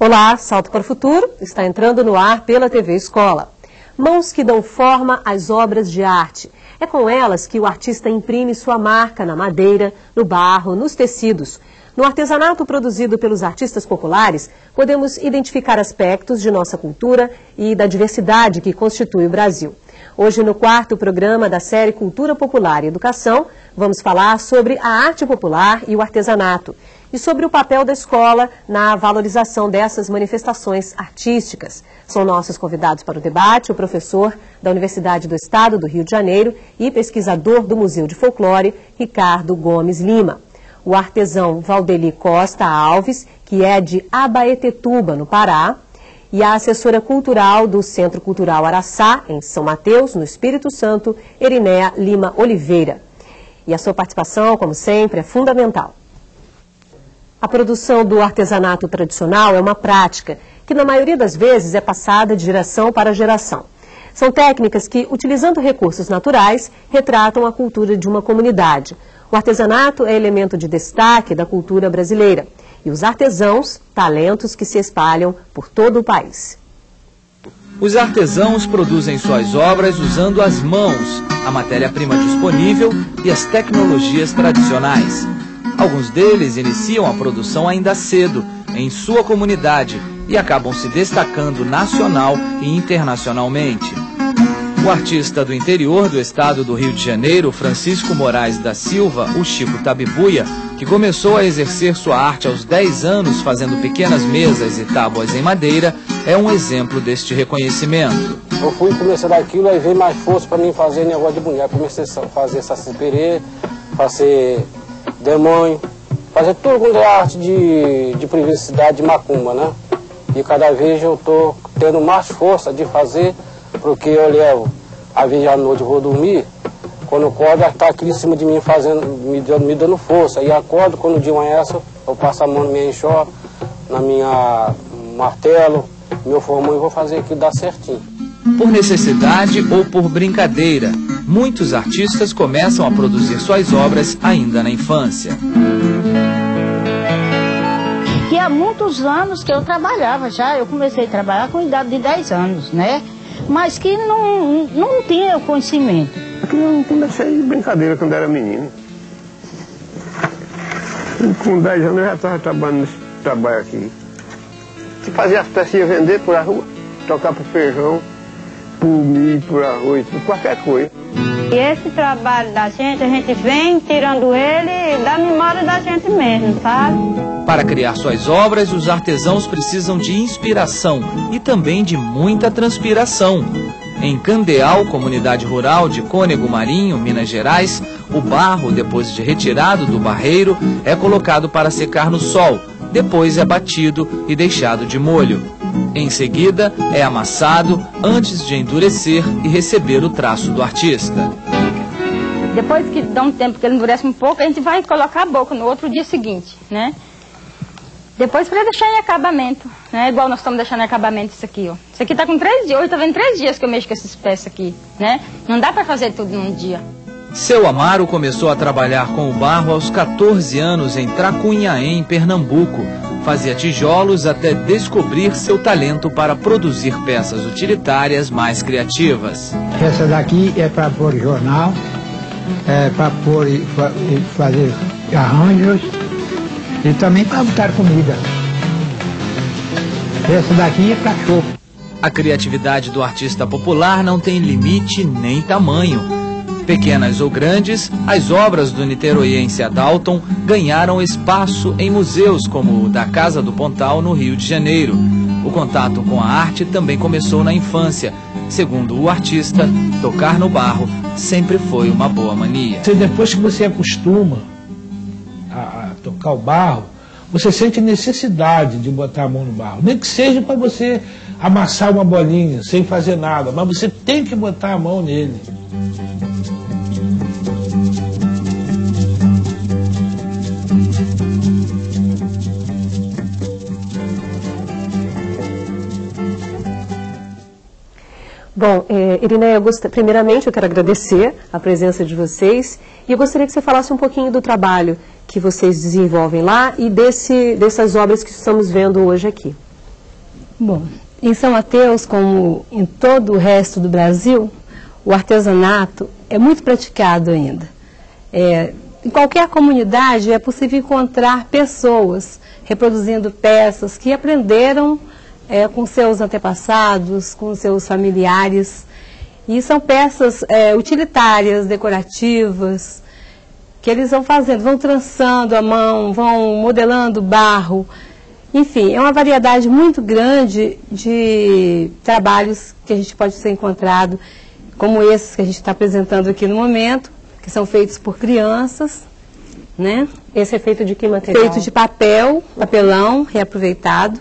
Olá, Salto para o Futuro está entrando no ar pela TV Escola. Mãos que dão forma às obras de arte. É com elas que o artista imprime sua marca na madeira, no barro, nos tecidos. No artesanato produzido pelos artistas populares, podemos identificar aspectos de nossa cultura e da diversidade que constitui o Brasil. Hoje, no quarto programa da série Cultura Popular e Educação, vamos falar sobre a arte popular e o artesanato e sobre o papel da escola na valorização dessas manifestações artísticas. São nossos convidados para o debate o professor da Universidade do Estado do Rio de Janeiro e pesquisador do Museu de Folclore, Ricardo Gomes Lima. O artesão Valdeli Costa Alves, que é de Abaetetuba, no Pará, e a assessora cultural do Centro Cultural Araçá, em São Mateus, no Espírito Santo, Erinéa Lima Oliveira. E a sua participação, como sempre, é fundamental. A produção do artesanato tradicional é uma prática que, na maioria das vezes, é passada de geração para geração. São técnicas que, utilizando recursos naturais, retratam a cultura de uma comunidade. O artesanato é elemento de destaque da cultura brasileira. E os artesãos, talentos que se espalham por todo o país. Os artesãos produzem suas obras usando as mãos, a matéria-prima disponível e as tecnologias tradicionais. Alguns deles iniciam a produção ainda cedo, em sua comunidade, e acabam se destacando nacional e internacionalmente. O artista do interior do estado do Rio de Janeiro, Francisco Moraes da Silva, o Chico Tabibuia, que começou a exercer sua arte aos 10 anos fazendo pequenas mesas e tábuas em madeira, é um exemplo deste reconhecimento. Eu fui começar daquilo, aí veio mais força para mim fazer negócio de boneco. Comecei a fazer saci-perê, fazer demônio, fazer tudo com arte de privacidade de macumba, né? E cada vez eu estou tendo mais força de fazer, porque eu levo, às vezes à noite eu vou dormir, quando eu acordo ela está aqui em cima de mim fazendo, me dando força. E acordo, quando o dia amanhece, eu passo a mão na minha enxó, na minha martelo, meu formão e vou fazer aquilo dar certinho. Por necessidade ou por brincadeira, muitos artistas começam a produzir suas obras ainda na infância. Que há muitos anos que eu trabalhava já, eu comecei a trabalhar com idade de 10 anos, né? Mas que não tinha o conhecimento. Aqui eu comecei de brincadeira quando era menino. Com 10 anos eu já estava trabalhando nesse trabalho aqui. Se fazia as peças, ia vender por a rua, tocar por feijão, por milho, por arroz, por qualquer coisa. E esse trabalho da gente, a gente vem tirando ele da memória da gente mesmo, sabe? Para criar suas obras, os artesãos precisam de inspiração e também de muita transpiração. Em Candeal, comunidade rural de Cônego Marinho, Minas Gerais, o barro, depois de retirado do barreiro, é colocado para secar no sol. Depois é batido e deixado de molho. Em seguida, é amassado antes de endurecer e receber o traço do artista. Depois que dá um tempo que ele endurece um pouco, a gente vai colocar a boca no outro dia seguinte, né? Depois para deixar em acabamento, né? Igual nós estamos deixando em acabamento isso aqui, ó. Isso aqui tá com 3 dias, hoje tá vendo 3 dias que eu mexo com essas peças aqui, né? Não dá para fazer tudo num dia. Seu Amaro começou a trabalhar com o barro aos 14 anos em Tracunhaém, Pernambuco. Fazia tijolos até descobrir seu talento para produzir peças utilitárias mais criativas. Essa daqui é para pôr jornal, é para fazer arranjos e também para botar comida. Essa daqui é para chope. A criatividade do artista popular não tem limite nem tamanho. Pequenas ou grandes, as obras do niteroiense Adalton ganharam espaço em museus como o da Casa do Pontal, no Rio de Janeiro. O contato com a arte também começou na infância. Segundo o artista, tocar no barro sempre foi uma boa mania. Depois que você acostuma a tocar o barro, você sente necessidade de botar a mão no barro. Nem que seja para você amassar uma bolinha sem fazer nada, mas você tem que botar a mão nele. Bom, Erinéa, primeiramente eu quero agradecer a presença de vocês e eu gostaria que você falasse um pouquinho do trabalho que vocês desenvolvem lá e dessas obras que estamos vendo hoje aqui. Bom, em São Mateus, como em todo o resto do Brasil, o artesanato é muito praticado ainda. Em qualquer comunidade é possível encontrar pessoas reproduzindo peças que aprenderam com seus antepassados, com seus familiares. E são peças utilitárias, decorativas, que eles vão fazendo, vão trançando a mão, vão modelando barro. Enfim, é uma variedade muito grande de trabalhos que a gente pode ser encontrado, como esses que a gente está apresentando aqui no momento, que são feitos por crianças, né? Esse é feito de que material? Feito de papelão reaproveitado.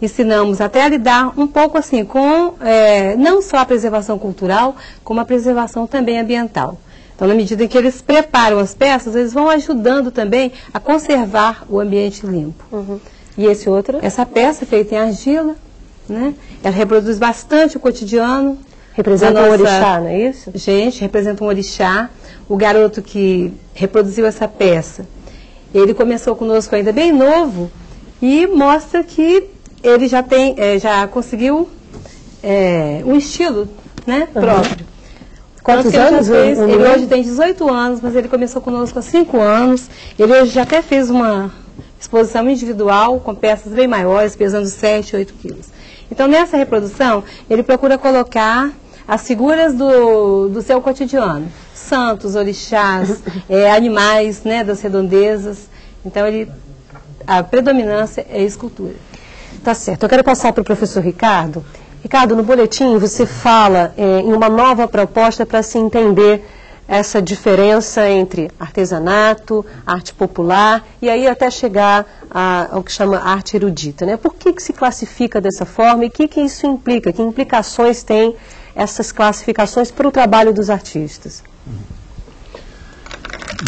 Ensinamos até a lidar um pouco assim com não só a preservação cultural, como a preservação também ambiental. Então, na medida em que eles preparam as peças, eles vão ajudando também a conservar o ambiente limpo. Uhum. E esse outro? Essa peça é feita em argila, né? Ela reproduz bastante o cotidiano. Representa um orixá, não é isso? Gente, representa um orixá. O garoto que reproduziu essa peça, ele começou conosco ainda bem novo e mostra que ele já conseguiu um estilo, né, próprio. Quantos anos? Ele hoje tem 18 anos, mas ele começou conosco há 5 anos. Ele hoje já até fez uma exposição individual com peças bem maiores, pesando 7, 8 quilos. Então, nessa reprodução, ele procura colocar as figuras do seu cotidiano. Santos, orixás, animais, né, das redondezas. Então, a predominância é a escultura. Tá certo. Eu quero passar para o professor Ricardo. Ricardo, no boletim você fala em uma nova proposta para se entender essa diferença entre artesanato, arte popular e aí até chegar ao que chama arte erudita, né? Por que se classifica dessa forma e o que isso implica? Que implicações tem essas classificações para o trabalho dos artistas?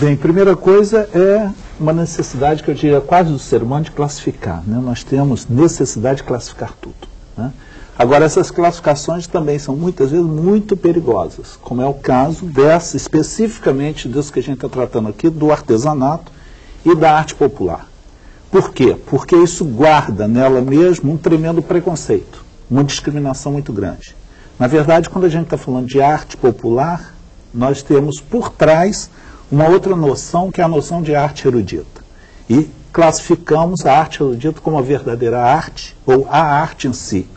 Bem, primeira coisa é uma necessidade que eu diria quase do ser humano de classificar, né? Nós temos necessidade de classificar tudo, né? Agora, essas classificações também são muitas vezes muito perigosas, como é o caso especificamente disso que a gente está tratando aqui, do artesanato e da arte popular. Por quê? Porque isso guarda nela mesmo um tremendo preconceito, uma discriminação muito grande. Na verdade, quando a gente está falando de arte popular, nós temos por trás uma outra noção, que é a noção de arte erudita. E classificamos a arte erudita como a verdadeira arte, ou a arte em si.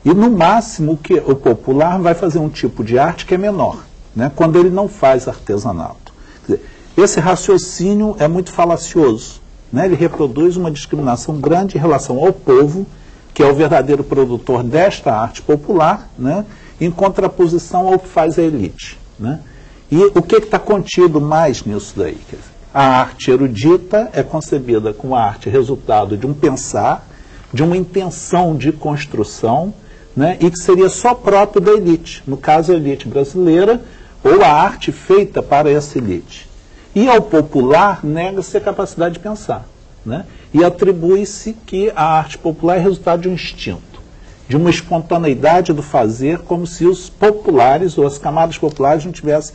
E no máximo que o popular vai fazer um tipo de arte que é menor, né, quando ele não faz artesanato. Quer dizer, esse raciocínio é muito falacioso, né, ele reproduz uma discriminação grande em relação ao povo, que é o verdadeiro produtor desta arte popular, né, em contraposição ao que faz a elite, né. E o que está contido mais nisso daí? Quer dizer, a arte erudita é concebida como a arte resultado de um pensar, de uma intenção de construção, né, e que seria só próprio da elite, no caso a elite brasileira, ou a arte feita para essa elite. E ao popular nega-se a capacidade de pensar, né, e atribui-se que a arte popular é resultado de um instinto, de uma espontaneidade do fazer, como se os populares ou as camadas populares não tivessem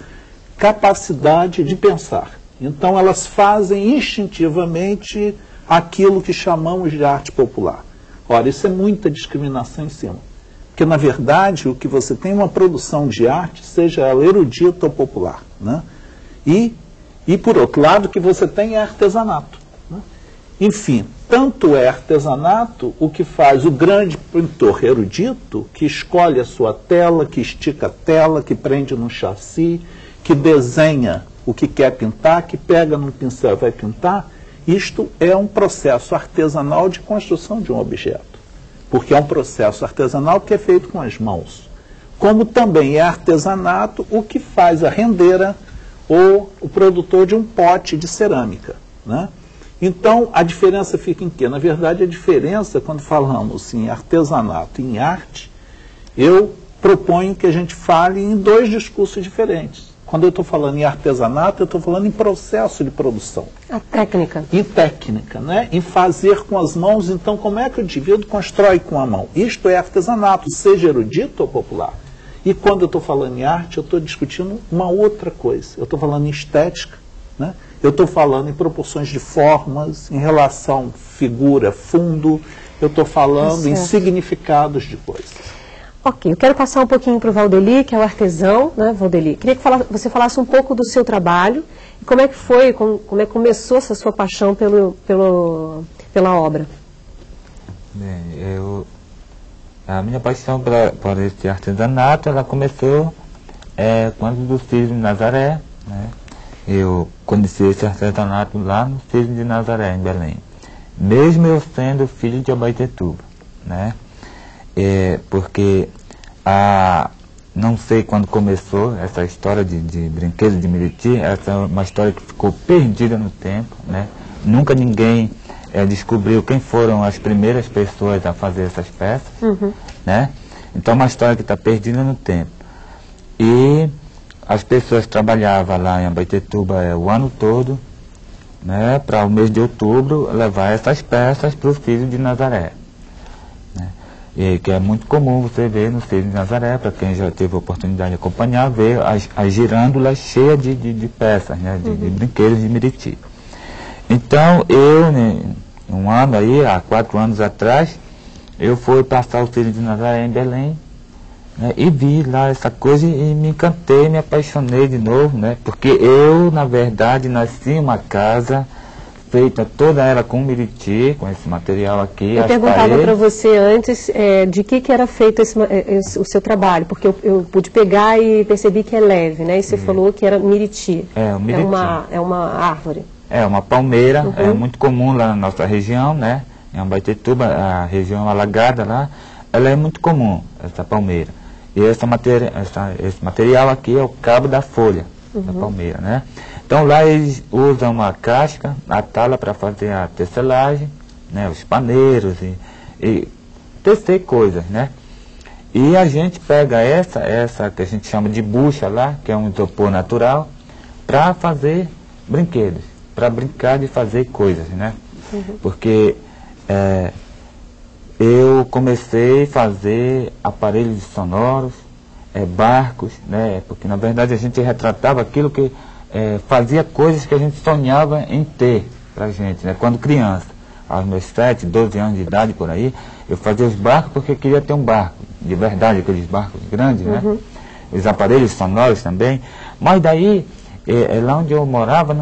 capacidade de pensar. Então elas fazem instintivamente aquilo que chamamos de arte popular. Ora, isso é muita discriminação em cima. Porque, na verdade, o que você tem é uma produção de arte, seja ela erudita ou popular, né? E por outro lado, o que você tem é artesanato, né? Enfim, tanto é artesanato o que faz o grande pintor erudito, que escolhe a sua tela, que estica a tela, que prende num chassi, que desenha o que quer pintar, que pega num pincel e vai pintar. Isto é um processo artesanal de construção de um objeto. Porque é um processo artesanal que é feito com as mãos. Como também é artesanato o que faz a rendeira ou o produtor de um pote de cerâmica, né? Então, a diferença fica em quê? Na verdade, a diferença, quando falamos em artesanato e em arte, eu proponho que a gente fale em dois discursos diferentes. Quando eu estou falando em artesanato, eu estou falando em processo de produção. A técnica. Em técnica, né? Em fazer com as mãos. Então, como é que o indivíduo constrói com a mão? Isto é artesanato, seja erudito ou popular. E quando eu estou falando em arte, eu estou discutindo uma outra coisa. Eu estou falando em estética, né? Eu estou falando em proporções de formas, em relação figura, fundo, eu estou falando em significados de coisas. Ok, eu quero passar um pouquinho para o Valdeli, que é o artesão, né, Valdeli? Queria que você falasse um pouco do seu trabalho, e como é que foi, como é que começou essa sua paixão pela obra. Bem, a minha paixão por esse artesanato, ela começou quando do Cisne de Nazaré, né? Eu conheci esse artesanato lá no Cisne de Nazaré, em Belém. Mesmo eu sendo filho de Abaetetuba, né? Porque não sei quando começou essa história de brinquedos de Miriti, essa é uma história que ficou perdida no tempo, né? Nunca ninguém descobriu quem foram as primeiras pessoas a fazer essas peças, né? Então é uma história que está perdida no tempo. E as pessoas trabalhavam lá em Abaetetuba o ano todo, né, para o mês de outubro levar essas peças para o Cisne de Nazaré, né? E que é muito comum você ver no Cisne de Nazaré, para quem já teve a oportunidade de acompanhar, ver as girândolas cheias de peças, né, de brinquedos de Miriti. Então eu, né, um ano aí, há 4 anos atrás, eu fui passar o Cisne de Nazaré em Belém, né, e vi lá essa coisa e me encantei, me apaixonei de novo, né? Porque eu, na verdade, nasci em uma casa feita toda ela com Miriti, com esse material aqui. Eu perguntava para você antes de que era feito o seu trabalho, porque eu pude pegar e percebi que é leve, né? E você falou que era Miriti. O Miriti. É uma árvore. É uma palmeira, é muito comum lá na nossa região, né? Em Abaetetuba, a região alagada lá, ela é muito comum, essa palmeira. E esse material aqui é o cabo da folha da palmeira, né? Então lá eles usam uma casca, a tala para fazer a tecelagem, né? Os paneiros e tecer coisas, né? E a gente pega essa que a gente chama de bucha lá, que é um isopor natural, para fazer brinquedos, para brincar de fazer coisas, né? Porque eu comecei a fazer aparelhos sonoros, barcos, né? Porque na verdade a gente retratava aquilo que fazia coisas que a gente sonhava em ter pra gente, né? Quando criança, aos meus 7, 12 anos de idade por aí, eu fazia os barcos porque eu queria ter um barco, de verdade, aqueles barcos grandes, né? Os aparelhos sonoros também, mas daí, lá onde eu morava,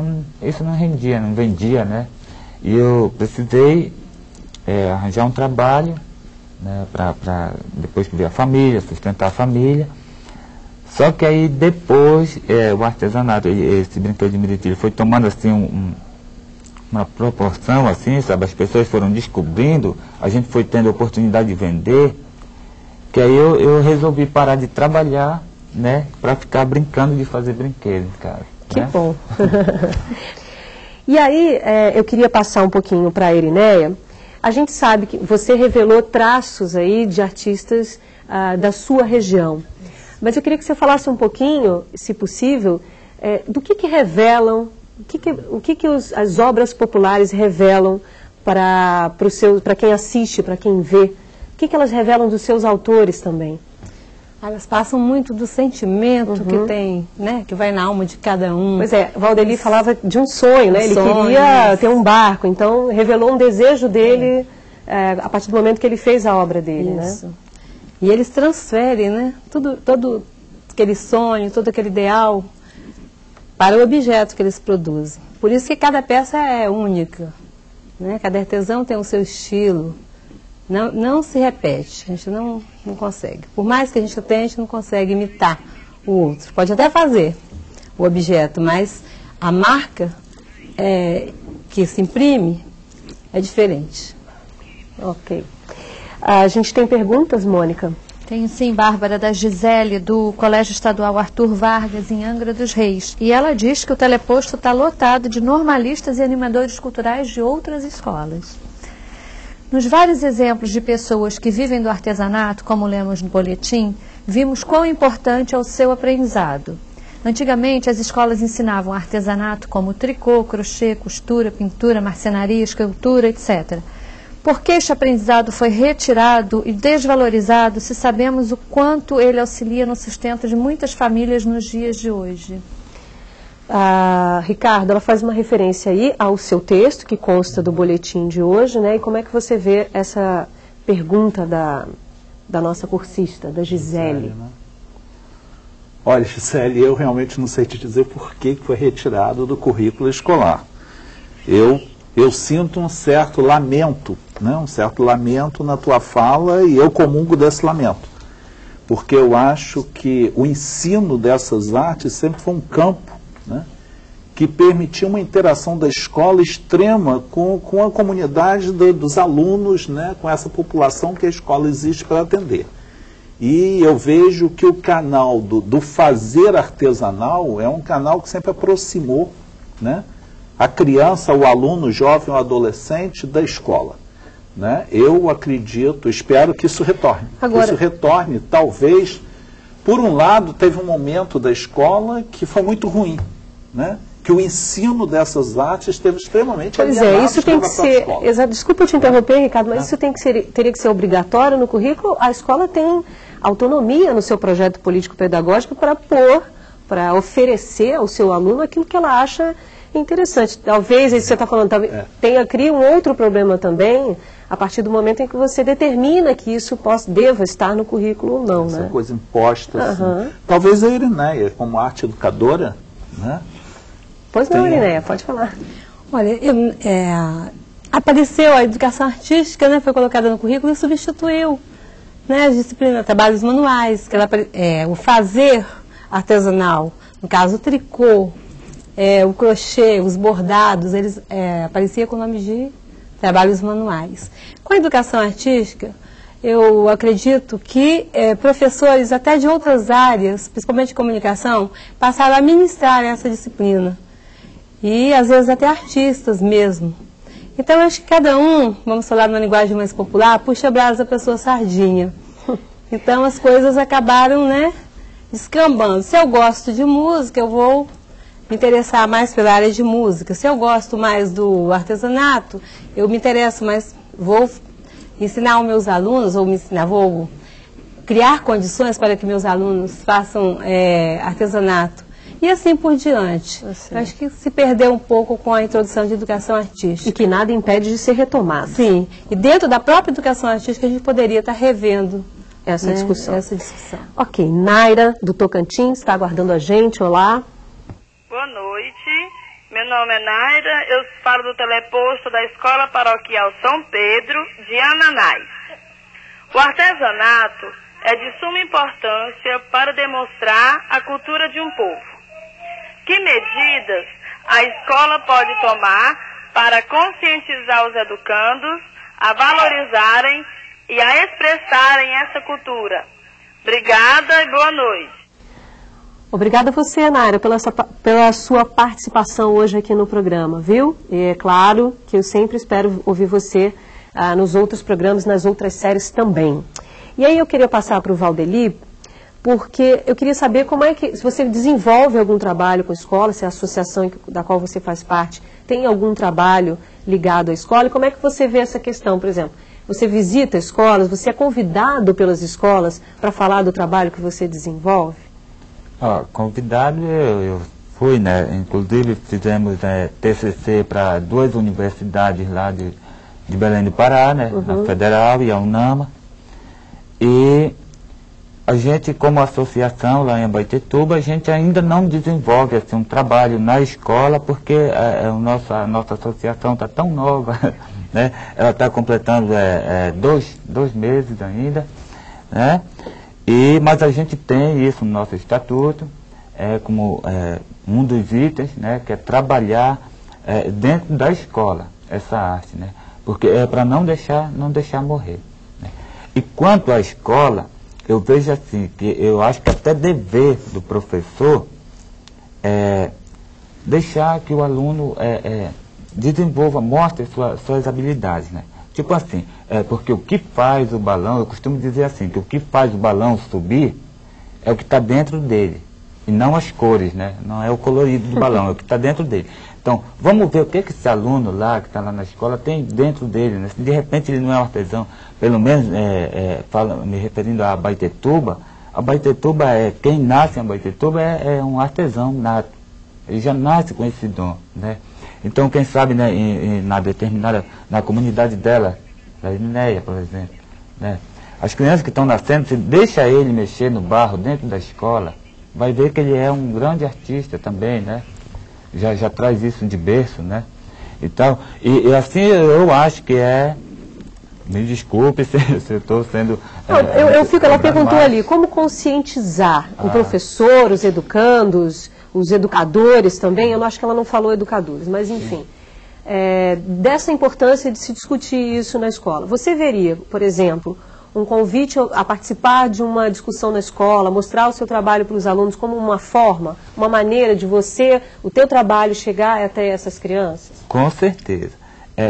isso não rendia, não vendia, né? E eu precisei arranjar um trabalho, né, para depois ver a família, sustentar a família. Só que aí depois o artesanato, esse brinquedo de Miriti, foi tomando assim uma proporção assim, sabe? As pessoas foram descobrindo, a gente foi tendo a oportunidade de vender, que aí eu resolvi parar de trabalhar, né, para ficar brincando de fazer brinquedos, cara. Que bom. E aí eu queria passar um pouquinho para a Irineia. A gente sabe que você revelou traços aí de artistas da sua região. Mas eu queria que você falasse um pouquinho, se possível, do que revelam, o que as obras populares revelam para quem assiste, para quem vê. O que elas revelam dos seus autores também? Elas passam muito do sentimento que tem, né, que vai na alma de cada um. Pois é, o Valdeli falava de um sonho, né? Ele queria ter um barco, então revelou um desejo dele a partir do momento que ele fez a obra dele, Isso. né? E eles transferem, né, todo aquele sonho, todo aquele ideal para o objeto que eles produzem. Por isso que cada peça é única, né? Cada artesão tem o seu estilo. Não se repete, a gente não consegue. Por mais que a gente tente, a gente não consegue imitar o outro. Pode até fazer o objeto, mas a marca que se imprime é diferente. Ok. A gente tem perguntas, Mônica? Tenho sim, Bárbara, da Gisele, do Colégio Estadual Arthur Vargas, em Angra dos Reis. E ela diz que o teleposto está lotado de normalistas e animadores culturais de outras escolas. Nos vários exemplos de pessoas que vivem do artesanato, como lemos no boletim, vimos quão importante é o seu aprendizado. Antigamente, as escolas ensinavam artesanato como tricô, crochê, costura, pintura, marcenaria, escultura, etc. Por que este aprendizado foi retirado e desvalorizado se sabemos o quanto ele auxilia no sustento de muitas famílias nos dias de hoje? Ricardo, ela faz uma referência aí ao seu texto, que consta do boletim de hoje, né? E como é que você vê essa pergunta da nossa cursista, da Gisele? Né? Olha, Gisele, eu realmente não sei te dizer por que foi retirado do currículo escolar. Eu sinto um certo lamento, né? Um certo lamento na tua fala, e eu comungo desse lamento. Porque eu acho que o ensino dessas artes sempre foi um campo, né, que permitia uma interação da escola extrema com a comunidade dos alunos, né, com essa população que a escola existe para atender. E eu vejo que o canal do fazer artesanal é um canal que sempre aproximou, né, a criança, o aluno, o jovem, o adolescente da escola. Né? Eu acredito, espero que isso retorne. Agora, que isso retorne, talvez, por um lado, teve um momento da escola que foi muito ruim, né? Que o ensino dessas artes esteve extremamente alienado. Pois é, isso tem que ser, desculpa eu te interromper, Ricardo, mas isso teria que ser obrigatório no currículo. A escola tem autonomia no seu projeto político-pedagógico para oferecer ao seu aluno aquilo que ela acha interessante. Talvez, isso que você está falando, cria um outro problema também, a partir do momento em que você determina que isso deva estar no currículo ou não. Essa né? coisa imposta, assim. Talvez a Irineia, como arte educadora, né? Pois não, Irineia, pode falar. Olha, apareceu a educação artística, né, foi colocada no currículo e substituiu, né, a disciplina trabalhos manuais, que o fazer artesanal, no caso o tricô, o crochê, os bordados, eles apareciam com o nome de trabalhos manuais. Com a educação artística, eu acredito que professores até de outras áreas, principalmente de comunicação, passaram a ministrar essa disciplina. E às vezes até artistas mesmo. Então eu acho que cada um, vamos falar numa linguagem mais popular, puxa a brasa para sua sardinha. Então as coisas acabaram, né, descambando. Se eu gosto de música, eu vou me interessar mais pela área de música. Se eu gosto mais do artesanato, eu me interesso mais, vou ensinar os meus alunos, vou criar condições para que meus alunos façam artesanato. E assim por diante. Eu acho que se perdeu um pouco com a introdução de educação artística. E que nada impede de ser retomado. Sim. E dentro da própria educação artística a gente poderia estar revendo essa discussão. Ok, Naira, do Tocantins, está aguardando a gente. Olá. Boa noite, meu nome é Naira, eu falo do teleposto da Escola Paroquial São Pedro de Ananás. O artesanato é de suma importância para demonstrar a cultura de um povo. Que medidas a escola pode tomar para conscientizar os educandos a valorizarem e a expressarem essa cultura? Obrigada e boa noite. Obrigada a você, Naira, pela sua participação hoje aqui no programa, viu? E é claro que eu sempre espero ouvir você nos outros programas, nas outras séries também. E aí eu queria passar para o Valdeli, porque eu queria saber como é que, se você desenvolve algum trabalho com a escola, se a associação da qual você faz parte tem algum trabalho ligado à escola, e como é que você vê essa questão, por exemplo? Você visita escolas, você é convidado pelas escolas para falar do trabalho que você desenvolve? Convidado eu fui, né? Inclusive fizemos TCC para 2 universidades lá de Belém do Pará, né? A Federal e a UNAMA. E a gente, como associação lá em Abaetetuba, a gente ainda não desenvolve assim, um trabalho na escola, porque a nossa associação está tão nova, né? Ela está completando 2 meses ainda, né? Mas a gente tem isso no nosso estatuto, como um dos itens, né, que é trabalhar dentro da escola essa arte, né? Porque é para não deixar morrer. Né? E quanto à escola, eu vejo assim, que eu acho que até dever do professor deixar que o aluno desenvolva, mostre suas habilidades, né? Tipo assim, porque o que faz o balão, eu costumo dizer assim, que o que faz o balão subir é o que está dentro dele, e não as cores, né? Não é o colorido do balão, é o que está dentro dele. Então, vamos ver o que esse aluno lá, que está lá na escola, tem dentro dele, né? Se de repente ele não é um artesão, pelo menos, me referindo a Abaetetuba, quem nasce em Abaetetuba é um artesão nato, ele já nasce com esse dom, né? Então, quem sabe, né, na comunidade dela, da Inéia, por exemplo, né? As crianças que estão nascendo, se deixa ele mexer no barro dentro da escola, vai ver que ele é um grande artista também, né? Já traz isso de berço, né? Então, e assim eu acho que é... Me desculpe se eu estou sendo... Ela perguntou ali, como conscientizar o professor, os educandos, os educadores também, eu acho que ela não falou educadores, mas enfim, dessa importância de se discutir isso na escola. Você veria, por exemplo, um convite a participar de uma discussão na escola, mostrar o seu trabalho para os alunos como uma forma, uma maneira de o teu trabalho chegar até essas crianças? Com certeza.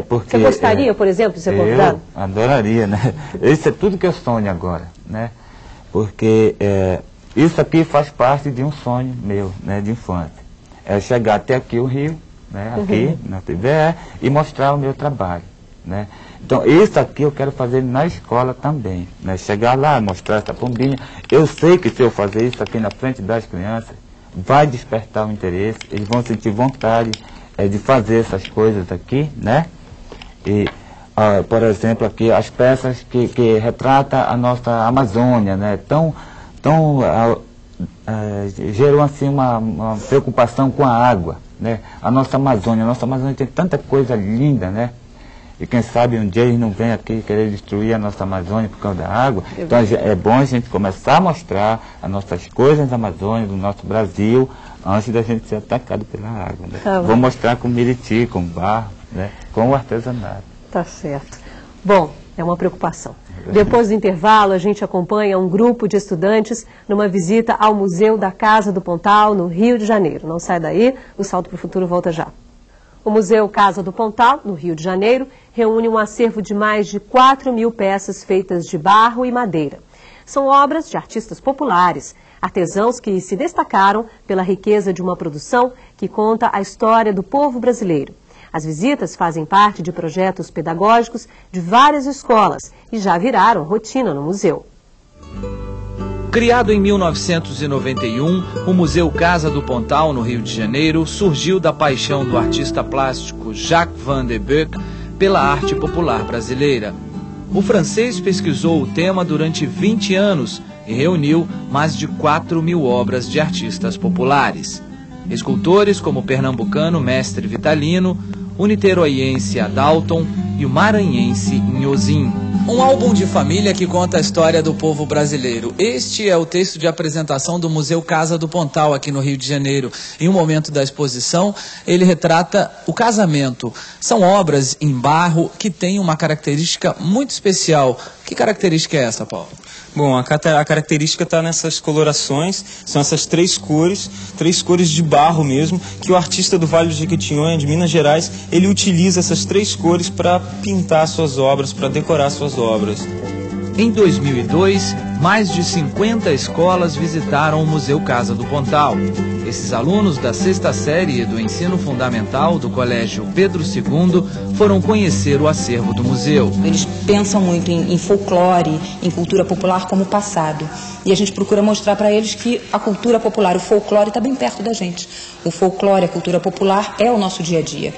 Porque, você gostaria, por exemplo, de ser convidado? Eu adoraria, né? Isso é tudo que eu sonho agora, né? Porque isso aqui faz parte de um sonho meu, né, de infância. É chegar até aqui o Rio, né, aqui na TVE, e mostrar o meu trabalho, né? Então, isso aqui eu quero fazer na escola também, né? Chegar lá, mostrar essa pombinha. Eu sei que se eu fazer isso aqui na frente das crianças, vai despertar o interesse, eles vão sentir vontade de fazer essas coisas aqui, né? E, por exemplo, aqui as peças que retratam a nossa Amazônia, né? Gerou assim uma preocupação com a água, né? A nossa Amazônia tem tanta coisa linda, né? E quem sabe um dia eles não vêm aqui querer destruir a nossa Amazônia por causa da água. Então é bom a gente começar a mostrar as nossas coisas da Amazônia, do nosso Brasil, antes da gente ser atacado pela água, né? Vou mostrar com miriti, com barro, né? Com o artesanato. Tá certo. Bom, é uma preocupação. Depois do intervalo, a gente acompanha um grupo de estudantes numa visita ao Museu da Casa do Pontal, no Rio de Janeiro. Não sai daí, o Salto para o Futuro volta já. O Museu Casa do Pontal, no Rio de Janeiro, reúne um acervo de mais de 4.000 peças feitas de barro e madeira. São obras de artistas populares, artesãos que se destacaram pela riqueza de uma produção que conta a história do povo brasileiro. As visitas fazem parte de projetos pedagógicos de várias escolas e já viraram rotina no museu. Criado em 1991, o Museu Casa do Pontal, no Rio de Janeiro, surgiu da paixão do artista plástico Jacques Van de Beek pela arte popular brasileira. O francês pesquisou o tema durante 20 anos e reuniu mais de 4.000 obras de artistas populares. Escultores como o pernambucano Mestre Vitalino, o niteroiense Adalton e o maranhense Nhozin. Um álbum de família que conta a história do povo brasileiro. Este é o texto de apresentação do Museu Casa do Pontal, aqui no Rio de Janeiro. Em um momento da exposição, ele retrata o casamento. São obras em barro que têm uma característica muito especial. Que característica é essa, Paulo? Bom, a característica está nessas colorações, são essas três cores de barro mesmo, que o artista do Vale do Jequitinhonha, de Minas Gerais, ele utiliza essas três cores para pintar suas obras, para decorar suas obras. Em 2002, mais de 50 escolas visitaram o Museu Casa do Pontal. Esses alunos da 6ª série do ensino fundamental do Colégio Pedro II foram conhecer o acervo do museu. Eles pensam muito em folclore, em cultura popular como passado. E a gente procura mostrar para eles que a cultura popular, o folclore está bem perto da gente. O folclore, a cultura popular é o nosso dia a dia.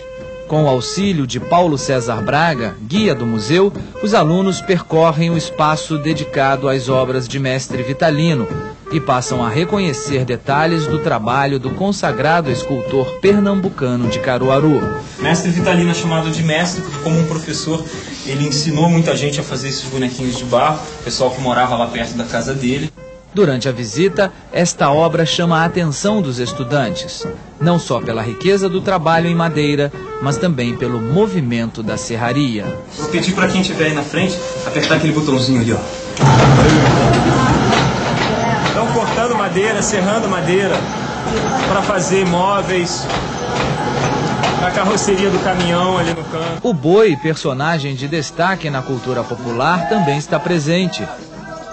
Com o auxílio de Paulo César Braga, guia do museu, os alunos percorrem o espaço dedicado às obras de Mestre Vitalino e passam a reconhecer detalhes do trabalho do consagrado escultor pernambucano de Caruaru. Mestre Vitalino é chamado de mestre porque, como um professor, ele ensinou muita gente a fazer esses bonequinhos de barro, o pessoal que morava lá perto da casa dele. Durante a visita, esta obra chama a atenção dos estudantes, não só pela riqueza do trabalho em madeira, mas também pelo movimento da serraria. Vou pedir para quem estiver aí na frente apertar aquele botãozinho ali, ó. Estão cortando madeira, serrando madeira para fazer móveis, a carroceria do caminhão ali no canto. O boi, personagem de destaque na cultura popular, também está presente.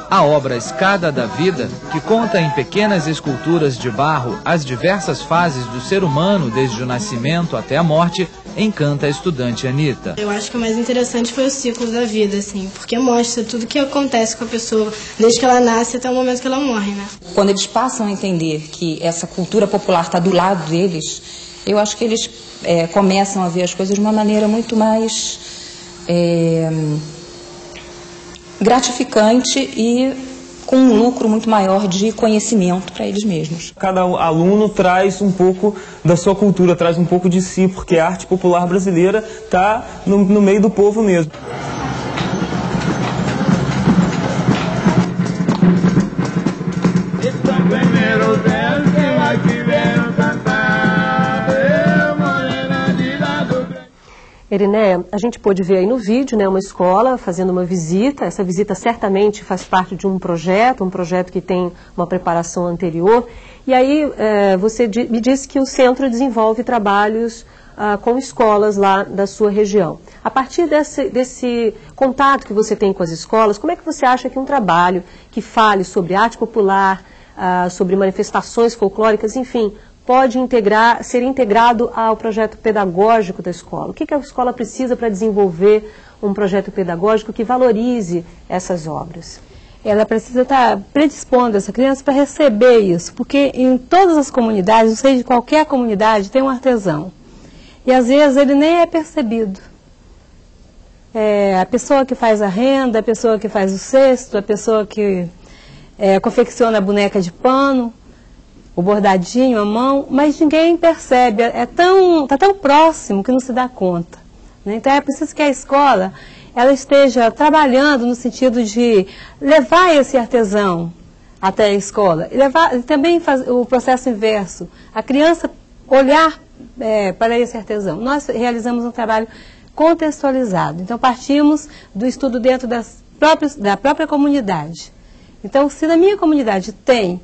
A obra Escada da Vida, que conta em pequenas esculturas de barro as diversas fases do ser humano desde o nascimento até a morte, encanta a estudante Anitta. Eu acho que o mais interessante foi o ciclo da vida, assim, porque mostra tudo o que acontece com a pessoa, desde que ela nasce até o momento que ela morre, né? Quando eles passam a entender que essa cultura popular está do lado deles, eu acho que eles começam a ver as coisas de uma maneira muito mais gratificante e com um lucro muito maior de conhecimento para eles mesmos. Cada aluno traz um pouco da sua cultura, traz um pouco de si, porque a arte popular brasileira está no meio do povo mesmo. Erinéia, a gente pôde ver aí no vídeo, né, uma escola fazendo uma visita. Essa visita certamente faz parte de um projeto que tem uma preparação anterior. E aí você me disse que o centro desenvolve trabalhos com escolas lá da sua região. A partir desse contato que você tem com as escolas, como é que você acha que um trabalho que fale sobre arte popular, sobre manifestações folclóricas, enfim, pode ser integrado ao projeto pedagógico da escola? O que a escola precisa para desenvolver um projeto pedagógico que valorize essas obras? Ela precisa estar predispondo essa criança para receber isso, porque em todas as comunidades, não sei de qualquer comunidade, tem um artesão. E às vezes ele nem é percebido. A pessoa que faz a renda, a pessoa que faz o cesto, a pessoa que confecciona a boneca de pano, o bordadinho, a mão, mas ninguém percebe, está tão próximo que não se dá conta, né? Então é preciso que a escola ela esteja trabalhando no sentido de levar esse artesão até a escola, e também fazer o processo inverso, a criança olhar para esse artesão. Nós realizamos um trabalho contextualizado, então partimos do estudo dentro da própria comunidade. Então, se na minha comunidade tem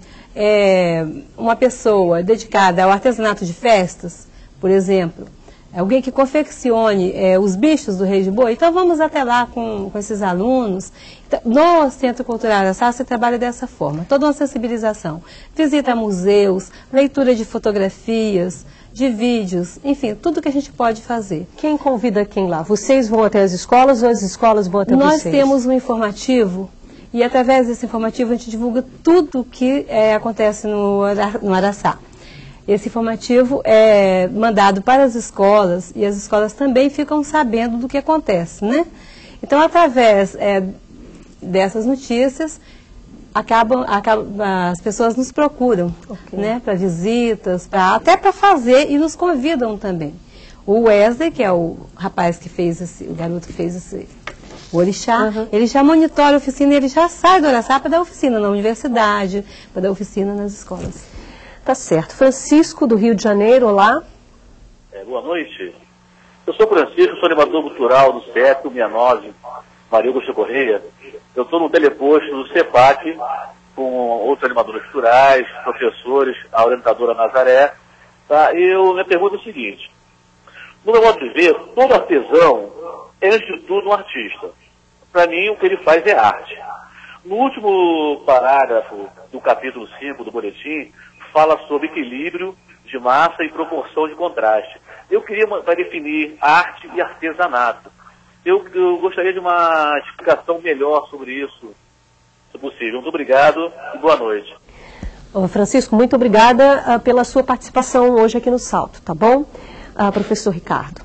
uma pessoa dedicada ao artesanato de festas, por exemplo, alguém que confeccione os bichos do Rei de Boi, então vamos até lá com esses alunos. Então, no Centro Cultural Araçá se trabalha dessa forma, toda uma sensibilização, visita a museus, leitura de fotografias, de vídeos, enfim, tudo que a gente pode fazer. Quem convida quem lá? Vocês vão até as escolas ou as escolas vão até vocês? Nós temos um informativo. E através desse informativo a gente divulga tudo o que acontece no Araçá. Esse informativo é mandado para as escolas e as escolas também ficam sabendo do que acontece, né? Então, através dessas notícias, as pessoas nos procuram, né, para visitas, até para fazer e nos convidam também. O Wesley, que é o rapaz que fez o garoto que fez o orixá, ele já monitora a oficina, ele já sai do Araçá para dar oficina na universidade, para dar oficina nas escolas. Tá certo. Francisco, do Rio de Janeiro, olá. Boa noite. Eu sou Francisco, sou animador cultural do CEP 169, Maria Augusta Correia. Eu estou no teleposto do CEPAC, com outros animadores culturais, professores, a orientadora Nazaré. Tá? Minha pergunta é o seguinte: no meu modo de ver, todo artesão é, antes de tudo, um artista. Para mim, o que ele faz é arte. No último parágrafo do capítulo 5 do boletim, fala sobre equilíbrio de massa e proporção de contraste. Eu queria definir arte e artesanato. Eu gostaria de uma explicação melhor sobre isso, se possível. Muito obrigado e boa noite. Francisco, muito obrigada pela sua participação hoje aqui no Salto, tá bom? Professor Ricardo.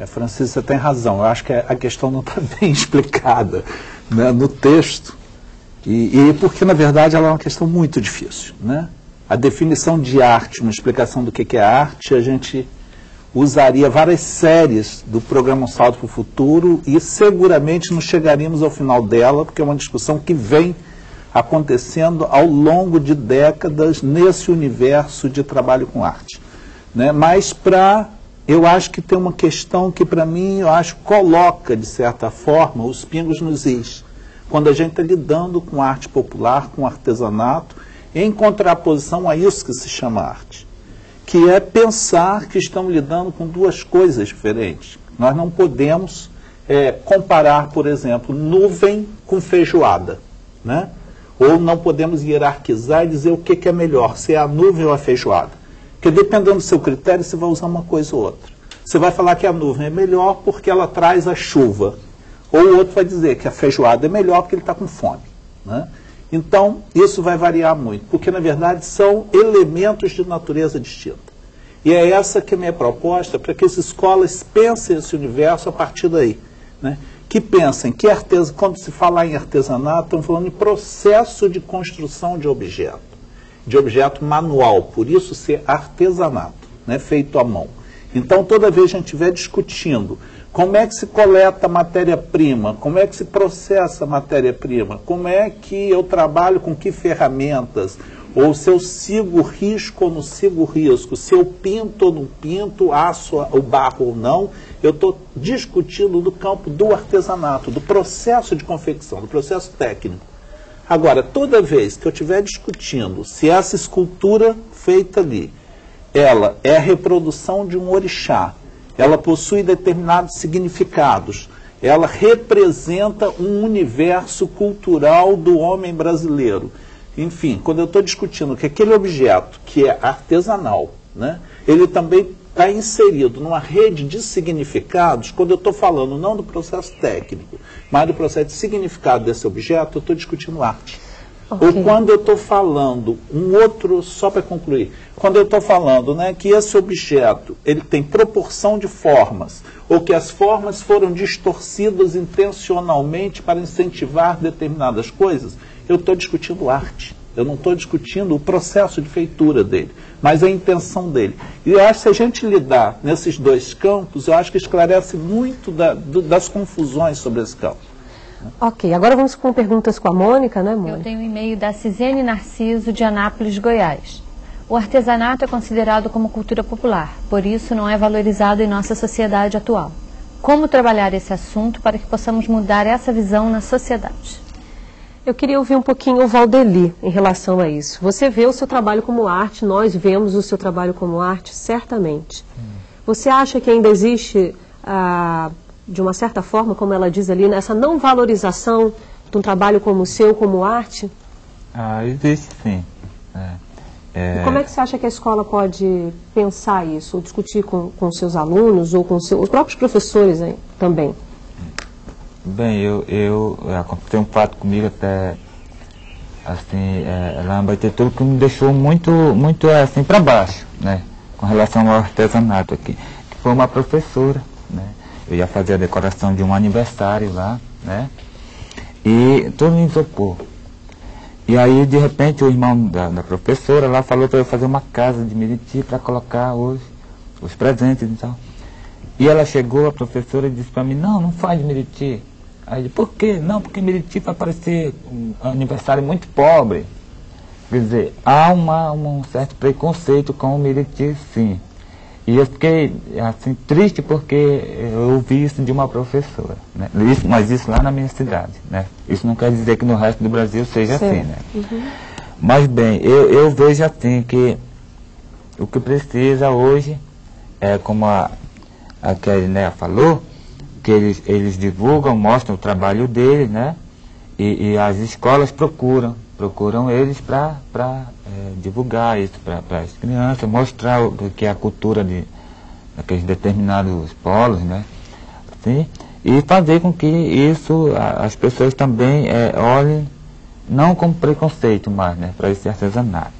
Francisco, você tem razão. Eu acho que a questão não está bem explicada, né, no texto. E porque, na verdade, ela é uma questão muito difícil, né? A definição de arte, uma explicação do que é arte, a gente usaria várias séries do programa Salto para o Futuro e seguramente não chegaríamos ao final dela, porque é uma discussão que vem acontecendo ao longo de décadas nesse universo de trabalho com arte, né? Mas eu acho que tem uma questão que, para mim, eu acho coloca, de certa forma, os pingos nos is. Quando a gente está lidando com arte popular, com artesanato, em contraposição a isso que se chama arte, que é pensar que estamos lidando com duas coisas diferentes. Nós não podemos comparar, por exemplo, nuvem com feijoada, né? Ou não podemos hierarquizar e dizer o que é melhor, se é a nuvem ou a feijoada. Porque dependendo do seu critério, você vai usar uma coisa ou outra. Você vai falar que a nuvem é melhor porque ela traz a chuva. Ou o outro vai dizer que a feijoada é melhor porque ele está com fome, né? Então, isso vai variar muito, porque na verdade são elementos de natureza distinta. E é essa que é a minha proposta, para que as escolas pensem esse universo a partir daí, né? Que pensem que quando se falar em artesanato, estamos falando em processo de construção de objeto manual, por isso ser artesanato, né? Feito à mão. Então, toda vez que a gente estiver discutindo como é que se coleta matéria-prima, como é que se processa matéria-prima, como é que eu trabalho com que ferramentas, ou se eu sigo risco ou não sigo risco, se eu pinto ou não pinto, aço o barro ou não, eu estou discutindo no campo do artesanato, do processo de confecção, do processo técnico. Agora, toda vez que eu estiver discutindo se essa escultura feita ali, ela é a reprodução de um orixá, ela possui determinados significados, ela representa um universo cultural do homem brasileiro. Enfim, quando eu estou discutindo que aquele objeto que é artesanal, né, ele também está inserido numa rede de significados, quando eu estou falando não do processo técnico, mas do processo de significado desse objeto, eu estou discutindo arte. Okay. Ou quando eu estou falando, só para concluir, quando eu estou falando, né, que esse objeto ele tem proporção de formas, ou que as formas foram distorcidas intencionalmente para incentivar determinadas coisas, eu estou discutindo arte. Eu não estou discutindo o processo de feitura dele, mas a intenção dele. E eu acho que se a gente lidar nesses dois campos, eu acho que esclarece muito das confusões sobre esse campo. Ok, agora vamos com perguntas com a Mônica, né, Mônica? Eu tenho um e-mail da Cisene Narciso, de Anápolis, Goiás. O artesanato é considerado como cultura popular, por isso não é valorizado em nossa sociedade atual. Como trabalhar esse assunto para que possamos mudar essa visão na sociedade? Eu queria ouvir um pouquinho o Valdeli em relação a isso. Você vê o seu trabalho como arte, nós vemos o seu trabalho como arte, certamente. Você acha que ainda existe, de uma certa forma, como ela diz ali, essa não valorização de um trabalho como o seu, como arte? Existe sim. E como é que você acha que a escola pode pensar isso, ou discutir com seus alunos, ou com os próprios professores também? Bem, eu aconteceu um fato comigo até, assim, lá em Baitetuba, que me deixou muito assim, para baixo, né, com relação ao artesanato aqui, que foi uma professora, né, eu ia fazer a decoração de um aniversário lá, né, e todo mundo isopor. E aí, de repente, o irmão da professora lá falou para eu fazer uma casa de Meriti para colocar os presentes e tal. E ela chegou, a professora, e disse para mim, não faz de Meriti. Aí eu disse, por quê? Não, porque Meriti vai parecer um aniversário muito pobre. Quer dizer, há um certo preconceito com o Meriti, sim. E eu fiquei, assim, triste porque eu ouvi isso de uma professora, né? Mas isso lá na minha cidade, né? Isso não quer dizer que no resto do Brasil seja assim, né? Uhum. Mas, bem, eu vejo assim que o que precisa hoje é, como a Kelly, né, falou, que eles divulgam, mostram o trabalho deles, né? E as escolas procuram eles para divulgar isso para as crianças, mostrar o que é a cultura daqueles determinados polos, né? Assim, e fazer com que isso, as pessoas também olhem, não como preconceito mais, né, para esse artesanato.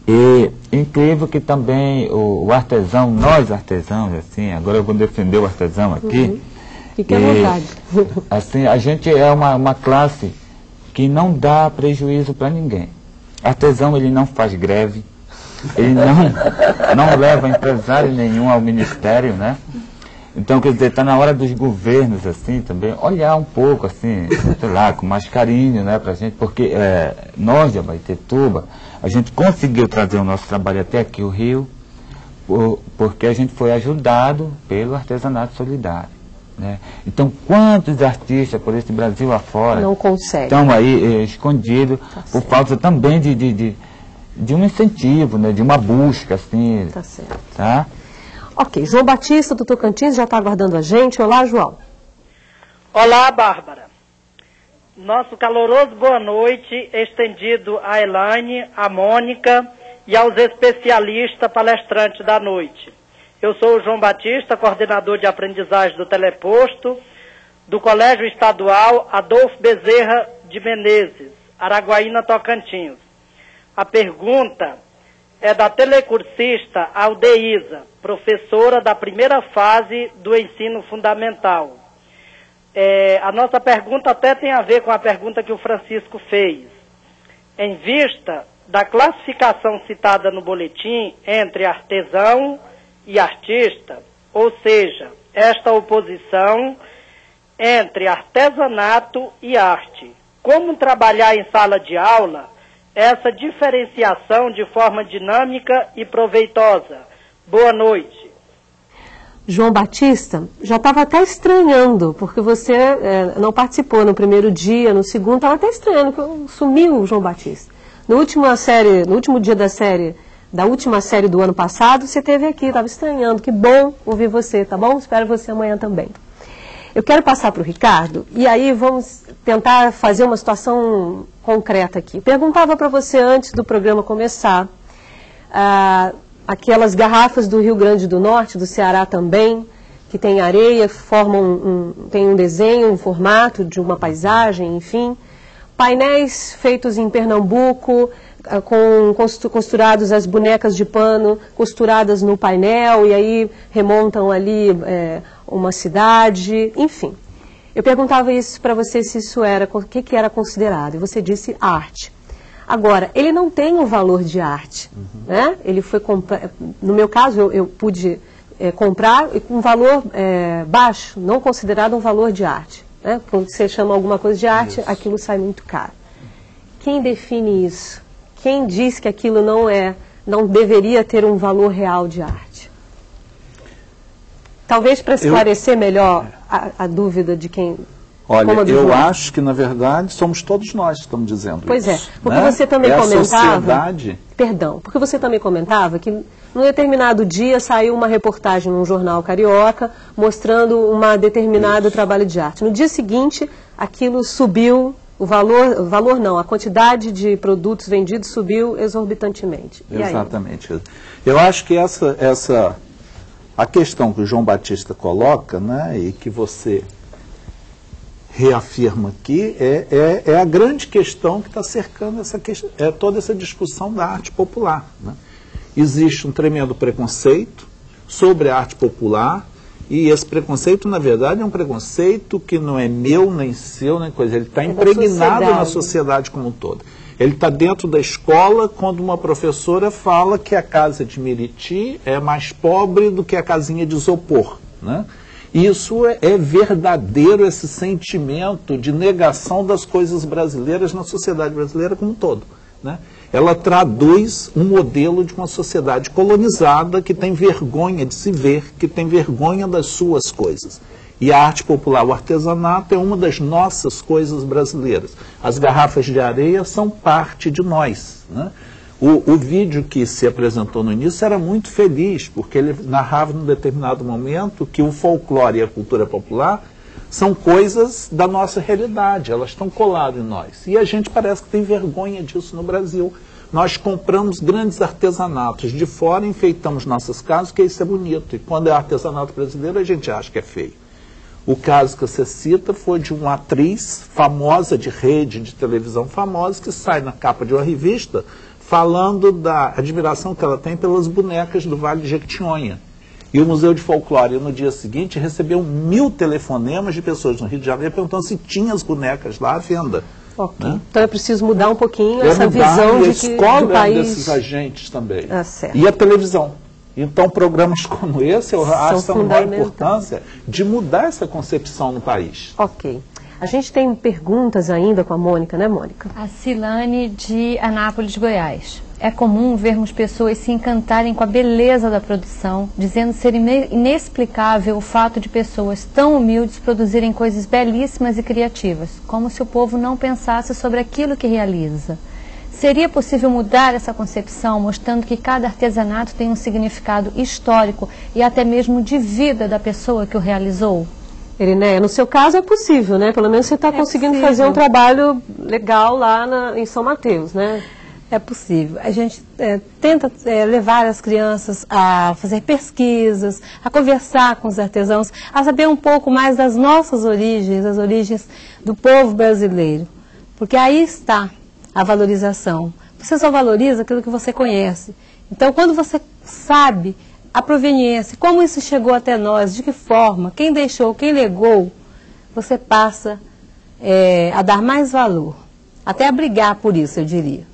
E incrível que também o artesão, nós artesãos, assim, agora eu vou defender o artesão aqui. Fique à vontade. Assim, a gente é uma classe que não dá prejuízo para ninguém. Artesão, ele não faz greve, ele não leva empresário nenhum ao ministério, né? Então, quer dizer, está na hora dos governos, assim, também, olhar um pouco, assim, sei lá, com mais carinho, né, pra gente, porque nós de Abaetetuba, a gente conseguiu trazer o nosso trabalho até aqui, o Rio, porque a gente foi ajudado pelo artesanato solidário. Né? Então, quantos artistas por esse Brasil afora não conseguem, estão aí escondidos, por falta também de um incentivo, né? De uma busca, assim. Tá certo. Tá? Ok, João Batista do Tocantins já está aguardando a gente. Olá, João. Olá, Bárbara. Nosso caloroso boa noite, estendido à Elaine, à Mônica e aos especialistas palestrantes da noite. Eu sou o João Batista, coordenador de aprendizagem do Teleposto, do Colégio Estadual Adolfo Bezerra de Menezes, Araguaína, Tocantins. A pergunta é da telecursista Aldeísa, professora da primeira fase do ensino fundamental. A nossa pergunta até tem a ver com a pergunta que o Francisco fez. Em vista da classificação citada no boletim entre artesão e artista, ou seja, esta oposição entre artesanato e arte, como trabalhar em sala de aula essa diferenciação de forma dinâmica e proveitosa? Boa noite. João Batista, já estava até estranhando, porque você não participou no primeiro dia, no segundo, estava até estranhando, que sumiu o João Batista. No último dia da última série do ano passado, você esteve aqui, estava estranhando. Que bom ouvir você, tá bom? Espero você amanhã também. Eu quero passar para o Ricardo, e aí vamos tentar fazer uma situação concreta aqui. Perguntava para você antes do programa começar, aquelas garrafas do Rio Grande do Norte, do Ceará também, que tem areia, tem um desenho, um formato de uma paisagem, enfim. Painéis feitos em Pernambuco, costurados as bonecas de pano, costuradas no painel, e aí remontam ali uma cidade, enfim. Eu perguntava isso para você, se isso era, o que era considerado, e você disse arte. Agora, ele não tem um valor de arte, né? Ele foi no meu caso, eu pude comprar com um valor baixo, não considerado um valor de arte, né? Quando você chama alguma coisa de arte, aquilo sai muito caro. Quem define isso? Quem diz que aquilo não deveria ter um valor real de arte? Talvez para esclarecer melhor a dúvida de quem... Olha, eu acho que, na verdade, somos todos nós que estamos dizendo isso. Pois é, porque você também comentava... sociedade... Perdão, porque você também comentava que num determinado dia saiu uma reportagem num jornal carioca mostrando uma determinado trabalho de arte. No dia seguinte, aquilo subiu, a quantidade de produtos vendidos subiu exorbitantemente. Exatamente. Eu acho que a questão que o João Batista coloca, né, e que você reafirma aqui, é a grande questão que está cercando toda essa discussão da arte popular, né? Existe um tremendo preconceito sobre a arte popular, e esse preconceito, na verdade, é um preconceito que não é meu, nem seu, nem coisa. Ele está impregnado na sociedade como um todo. Ele está dentro da escola quando uma professora fala que a casa de Meriti é mais pobre do que a casinha de isopor, né? Isso é verdadeiro, esse sentimento de negação das coisas brasileiras na sociedade brasileira como um todo, né? Ela traduz um modelo de uma sociedade colonizada que tem vergonha de se ver, que tem vergonha das suas coisas. E a arte popular, o artesanato, é uma das nossas coisas brasileiras. As garrafas de areia são parte de nós, né? O vídeo que se apresentou no início era muito feliz, porque ele narrava num determinado momento que o folclore e a cultura popular são coisas da nossa realidade, elas estão coladas em nós. E a gente parece que tem vergonha disso no Brasil. Nós compramos grandes artesanatos de fora, enfeitamos nossas casas, porque isso é bonito. E quando é artesanato brasileiro, a gente acha que é feio. O caso que você cita foi de uma atriz famosa de rede, de televisão famosa, que sai na capa de uma revista falando da admiração que ela tem pelas bonecas do Vale de Jequitinhonha. E o Museu de Folclore, no dia seguinte, recebeu 1000 telefonemas de pessoas no Rio de Janeiro perguntando se tinha as bonecas lá à venda. Okay. Né? Então é preciso mudar um pouquinho essa visão de que o país... desses agentes também. E a televisão. Então programas como esse, eu acho que são da importância de mudar essa concepção no país. Ok. A gente tem perguntas ainda com a Mônica, né, Mônica? A Silane, de Anápolis, Goiás. É comum vermos pessoas se encantarem com a beleza da produção, dizendo ser inexplicável o fato de pessoas tão humildes produzirem coisas belíssimas e criativas, como se o povo não pensasse sobre aquilo que realiza. Seria possível mudar essa concepção, mostrando que cada artesanato tem um significado histórico e até mesmo de vida da pessoa que o realizou? Irineia, no seu caso é possível, né? Pelo menos você está conseguindo fazer um trabalho legal lá em São Mateus, né? É possível. A gente tenta levar as crianças a fazer pesquisas, a conversar com os artesãos, a saber um pouco mais das nossas origens, as origens do povo brasileiro. Porque aí está a valorização. Você só valoriza aquilo que você conhece. Então, quando você sabe a proveniência, como isso chegou até nós, de que forma, quem deixou, quem legou, você passa a dar mais valor. Até a brigar por isso, eu diria.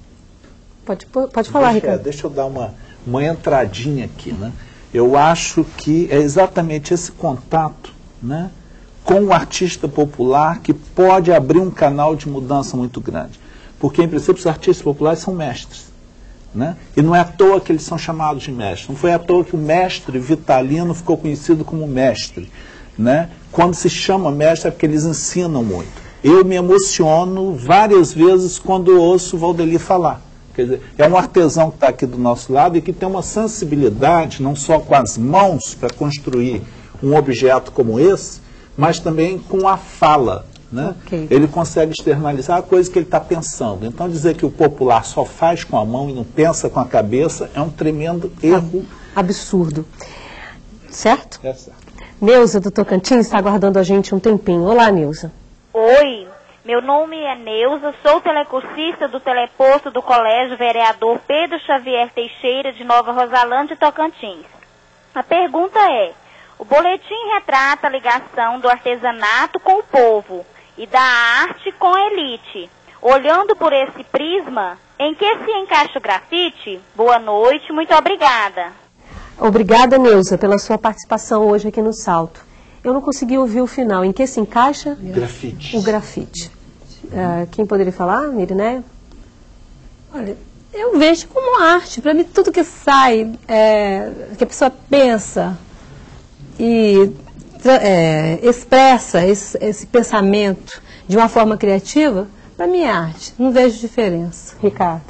Pode falar, Ricardo. Deixa eu dar uma entradinha aqui, né? Eu acho que é exatamente esse contato, né, com o artista popular que pode abrir um canal de mudança muito grande. Porque, em princípio, os artistas populares são mestres, né? E não é à toa que eles são chamados de mestres. Não foi à toa que o mestre Vitalino ficou conhecido como mestre, né? Quando se chama mestre é porque eles ensinam muito. Eu me emociono várias vezes quando ouço o Valdeli falar. Quer dizer, é um artesão que está aqui do nosso lado e que tem uma sensibilidade, não só com as mãos para construir um objeto como esse, mas também com a fala, né? Okay. Ele consegue externalizar a coisa que ele está pensando. Então, dizer que o popular só faz com a mão e não pensa com a cabeça é um tremendo erro. Absurdo. Certo? É certo. Neuza, do Tocantins, está aguardando a gente um tempinho. Olá, Neuza. Oi. Meu nome é Neuza, sou telecursista do teleposto do Colégio Vereador Pedro Xavier Teixeira de Nova Rosalândia, Tocantins. A pergunta é, o boletim retrata a ligação do artesanato com o povo e da arte com a elite. Olhando por esse prisma, em que se encaixa o grafite? Boa noite, muito obrigada. Obrigada, Neuza, pela sua participação hoje aqui no Salto. Eu não consegui ouvir o final. Em que se encaixa? Grafite. O grafite. Quem poderia falar, Irineia? Olha, eu vejo como arte. Para mim, tudo que sai, que a pessoa pensa e expressa esse pensamento de uma forma criativa, para mim é arte. Não vejo diferença. Ricardo?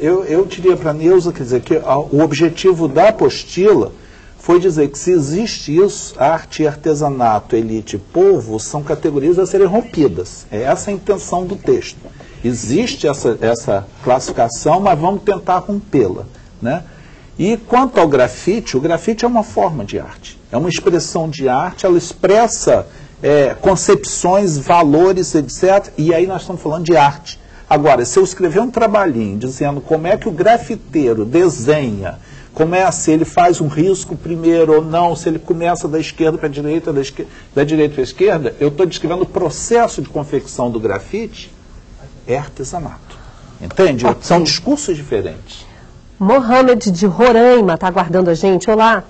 Eu diria para a Neuza, quer dizer, que o objetivo da apostila foi dizer que se existe isso, arte, artesanato, elite e povo são categorias a serem rompidas. É essa a intenção do texto. Existe essa classificação, mas vamos tentar rompê-la, né? E quanto ao grafite, o grafite é uma forma de arte. É uma expressão de arte, ela expressa concepções, valores, etc. E aí nós estamos falando de arte. Agora, se eu escrever um trabalhinho dizendo como é que o grafiteiro desenha, se ele faz um risco primeiro ou não, se ele começa da esquerda para a direita, da direita para a esquerda, eu estou descrevendo o processo de confecção do grafite, é artesanato. Entende? Okay. São discursos diferentes. Mohamed de Roraima está aguardando a gente. Olá.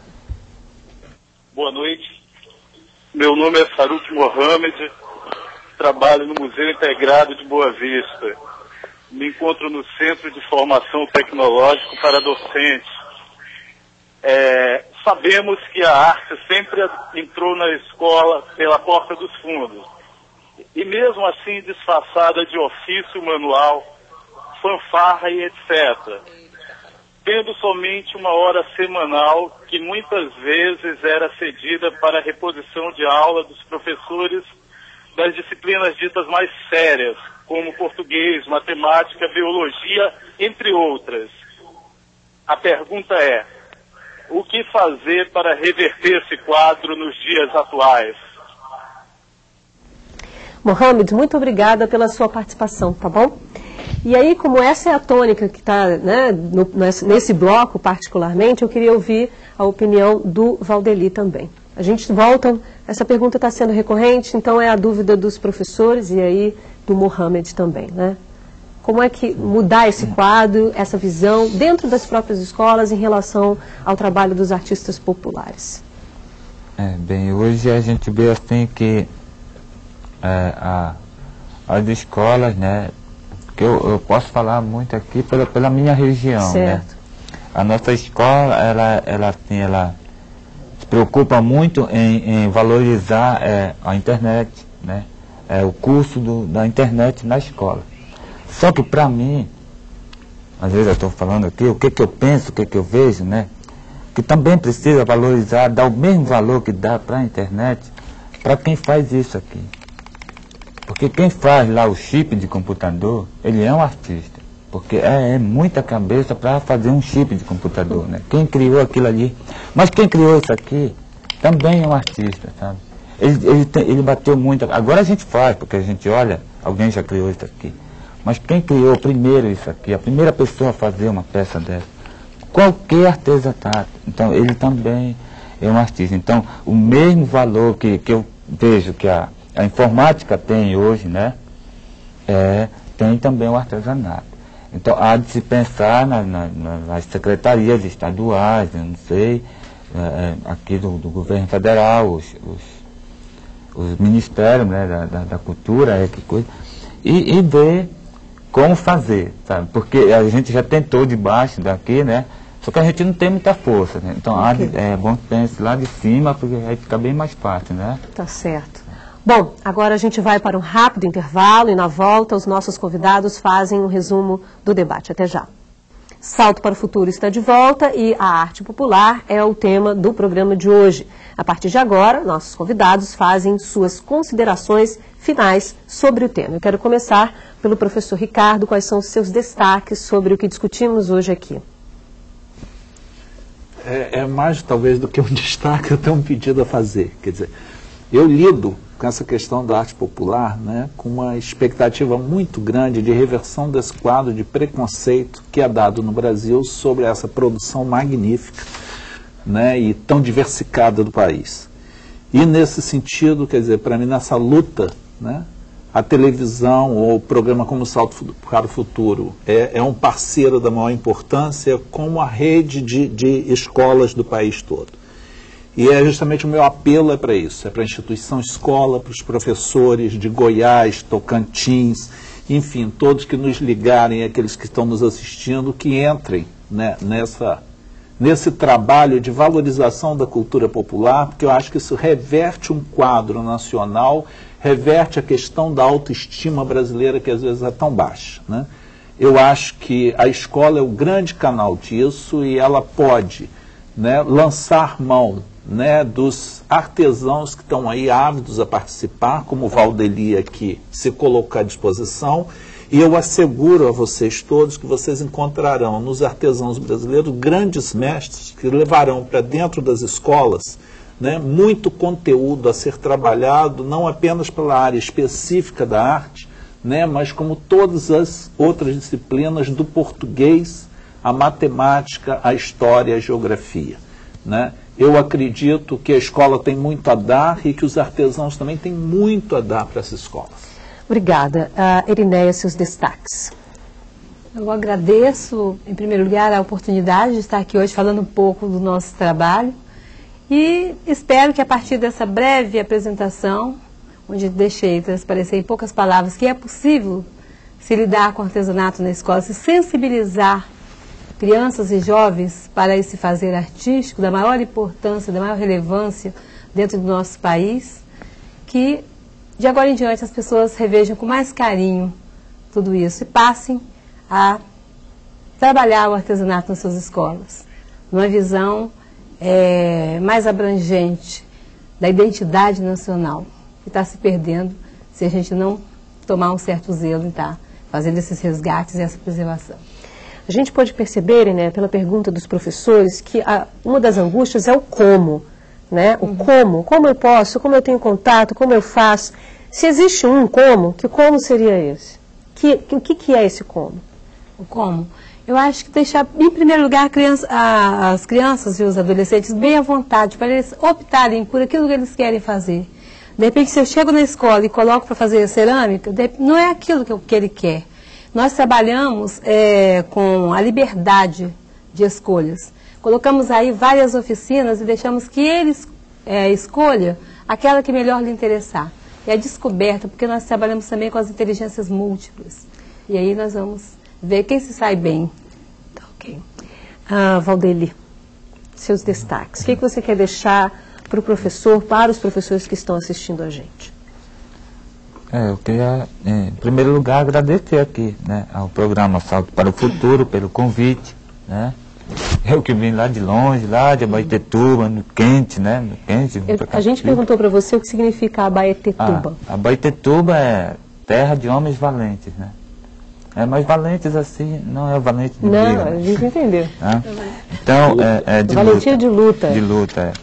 Boa noite. Meu nome é Faruk Mohamed, trabalho no Museu Integrado de Boa Vista. Me encontro no Centro de Formação Tecnológico para Docentes. Sabemos que a arte sempre entrou na escola pela porta dos fundos. E mesmo assim disfarçada de ofício manual, fanfarra e etc. Tendo somente uma hora semanal, que muitas vezes era cedida para a reposição de aula dos professores das disciplinas ditas mais sérias, como português, matemática, biologia, entre outras. A pergunta é, o que fazer para reverter esse quadro nos dias atuais? Mohamed, muito obrigada pela sua participação, tá bom? E aí, como essa é a tônica que está, né, nesse bloco particularmente, eu queria ouvir a opinião do Valdeli também. A gente volta, essa pergunta está sendo recorrente, então é a dúvida dos professores e aí do Mohamed também, né? Como é que mudar esse quadro, essa visão, dentro das próprias escolas em relação ao trabalho dos artistas populares? Bem, hoje a gente vê assim que as escolas, né, que eu posso falar muito aqui pela minha região, certo, né? A nossa escola, ela se preocupa muito em valorizar a internet, né? O curso da internet na escola. Só que para mim, às vezes eu estou falando aqui, o que eu penso, o que eu vejo, né? Que também precisa valorizar, dar o mesmo valor que dá para a internet, para quem faz isso aqui. Porque quem faz lá o chip de computador, ele é um artista. Porque é muita cabeça para fazer um chip de computador, né? Quem criou aquilo ali. Mas quem criou isso aqui também é um artista, sabe? Ele bateu muito. Agora a gente faz, porque a gente olha, alguém já criou isso aqui. Mas quem criou primeiro isso aqui, a primeira pessoa a fazer uma peça dessa, qualquer artesanato, então ele também é um artista. Então, o mesmo valor que eu vejo que a informática tem hoje, né, tem também o artesanato. Então, há de se pensar nas secretarias estaduais, eu não sei, aqui do governo federal, os ministérios, né, da cultura, que coisa, e ver como fazer, sabe? Porque a gente já tentou de baixo daqui, né? Só que a gente não tem muita força, né? Então é bom que pense lá de cima, porque aí fica bem mais fácil, né? Tá certo. Bom, agora a gente vai para um rápido intervalo e na volta os nossos convidados fazem um resumo do debate. Até já. Salto para o Futuro está de volta e a arte popular é o tema do programa de hoje. A partir de agora, nossos convidados fazem suas considerações finais sobre o tema. Eu quero começar pelo professor Ricardo. Quais são os seus destaques sobre o que discutimos hoje aqui? É mais, talvez, do que um destaque, eu tenho um pedido a fazer. Quer dizer, eu lido com essa questão da arte popular, né, com uma expectativa muito grande de reversão desse quadro de preconceito que é dado no Brasil sobre essa produção magnífica, né, e tão diversificada do país. E nesse sentido, quer dizer, para mim, nessa luta, né, a televisão ou o programa como Salto para o Futuro é um parceiro da maior importância, como a rede de escolas do país todo. E é justamente o meu apelo para isso, para a instituição escola, para os professores de Goiás, Tocantins, enfim, todos que nos ligarem, aqueles que estão nos assistindo, que entrem, né, nesse trabalho de valorização da cultura popular, porque eu acho que isso reverte um quadro nacional, reverte a questão da autoestima brasileira, que às vezes é tão baixa, né? Eu acho que a escola é o grande canal disso e ela pode, né, lançar mão, né, dos artesãos que estão aí ávidos a participar, como o Valdeli aqui, se colocar à disposição, e eu asseguro a vocês todos que vocês encontrarão nos artesãos brasileiros grandes mestres que levarão para dentro das escolas, né, muito conteúdo a ser trabalhado, não apenas pela área específica da arte, né, mas como todas as outras disciplinas do português, a matemática, a história, a geografia, né? Eu acredito que a escola tem muito a dar e que os artesãos também têm muito a dar para essa escola. Obrigada. Erinéia, seus destaques. Eu agradeço, em primeiro lugar, a oportunidade de estar aqui hoje falando um pouco do nosso trabalho e espero que a partir dessa breve apresentação, onde deixei transparecer em poucas palavras que é possível se lidar com o artesanato na escola, se sensibilizar crianças e jovens para esse fazer artístico da maior importância, da maior relevância dentro do nosso país, que de agora em diante as pessoas revejam com mais carinho tudo isso e passem a trabalhar o artesanato nas suas escolas, numa visão mais abrangente da identidade nacional, que está se perdendo se a gente não tomar um certo zelo em estar fazendo esses resgates e essa preservação. A gente pode perceber, né, pela pergunta dos professores, que uma das angústias é o como, né? O como eu posso, como eu tenho contato, como eu faço. Se existe um como, que como seria esse? O que é esse como? O como? Eu acho que deixar, em primeiro lugar, as crianças e os adolescentes bem à vontade, para eles optarem por aquilo que eles querem fazer. De repente, se eu chego na escola e coloco para fazer cerâmica, não é aquilo que ele quer. Nós trabalhamos com a liberdade de escolhas. Colocamos aí várias oficinas e deixamos que ele escolha aquela que melhor lhe interessar. E a descoberta, porque nós trabalhamos também com as inteligências múltiplas. E aí nós vamos ver quem se sai bem. Tá, ok. Valdeli, seus destaques. O que você quer deixar para o professor, para os professores que estão assistindo a gente? Eu queria, em primeiro lugar, agradecer aqui, né, ao programa Salto para o Futuro pelo convite, né, Eu que vim lá de longe, lá de Abaetetuba, no quente, né? No quente. A gente perguntou para você o que significa Abaetetuba. Abaetetuba é terra de homens valentes, né? Mas valentes assim, não é valente de briga. Não, a gente entendeu. Então, é de valentia de luta. De luta, é.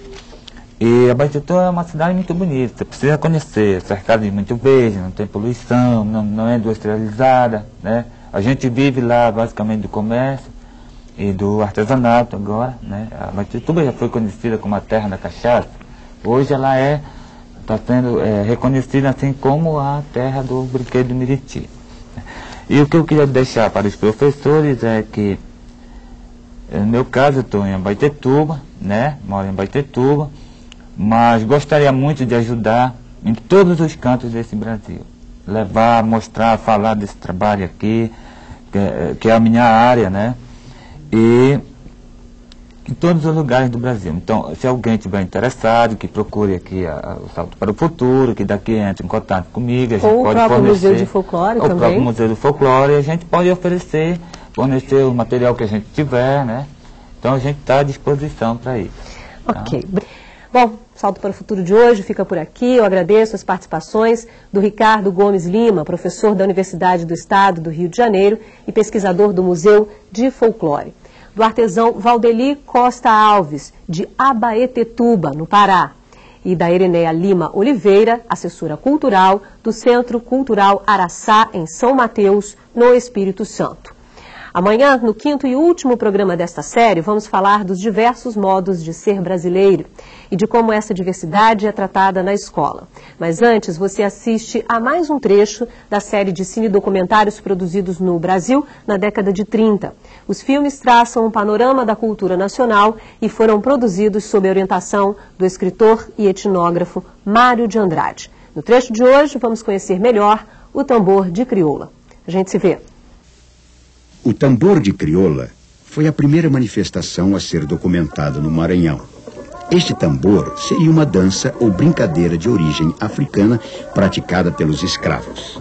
E Abaetetuba é uma cidade muito bonita, você precisa conhecer, cercada de muito verde, não tem poluição, não é industrializada, né? A gente vive lá basicamente do comércio e do artesanato agora, né? A Abaetetuba já foi conhecida como a terra da cachaça, hoje ela está sendo reconhecida assim como a terra do brinquedo do Miriti. E o que eu queria deixar para os professores é que, no meu caso, eu estou em Abaetetuba, né? Moro em Abaetetuba, mas gostaria muito de ajudar em todos os cantos desse Brasil. Levar, mostrar, falar desse trabalho aqui, que é a minha área, né? E em todos os lugares do Brasil. Então, se alguém estiver interessado, que procure aqui o Salto para o Futuro, que daqui entre em contato comigo, a gente ou pode o próprio fornecer, Museu de Folclore também. O próprio Museu do Folclore, a gente pode fornecer o material que a gente tiver, né? Então a gente está à disposição para isso. Ok. Tá? Bom, Salto para o Futuro de hoje fica por aqui. Eu agradeço as participações do Ricardo Gomes Lima, professor da Universidade do Estado do Rio de Janeiro e pesquisador do Museu de Folclore. Do artesão Valdeli Costa Alves, de Abaetetuba, no Pará. E da Ireneia Lima Oliveira, assessora cultural do Centro Cultural Araçá, em São Mateus, no Espírito Santo. Amanhã, no quinto e último programa desta série, vamos falar dos diversos modos de ser brasileiro e de como essa diversidade é tratada na escola. Mas antes, você assiste a mais um trecho da série de cine-documentários produzidos no Brasil na década de 30. Os filmes traçam um panorama da cultura nacional e foram produzidos sob a orientação do escritor e etnógrafo Mário de Andrade. No trecho de hoje, vamos conhecer melhor o tambor de crioula. A gente se vê. O tambor de crioula foi a primeira manifestação a ser documentada no Maranhão. Este tambor seria uma dança ou brincadeira de origem africana praticada pelos escravos.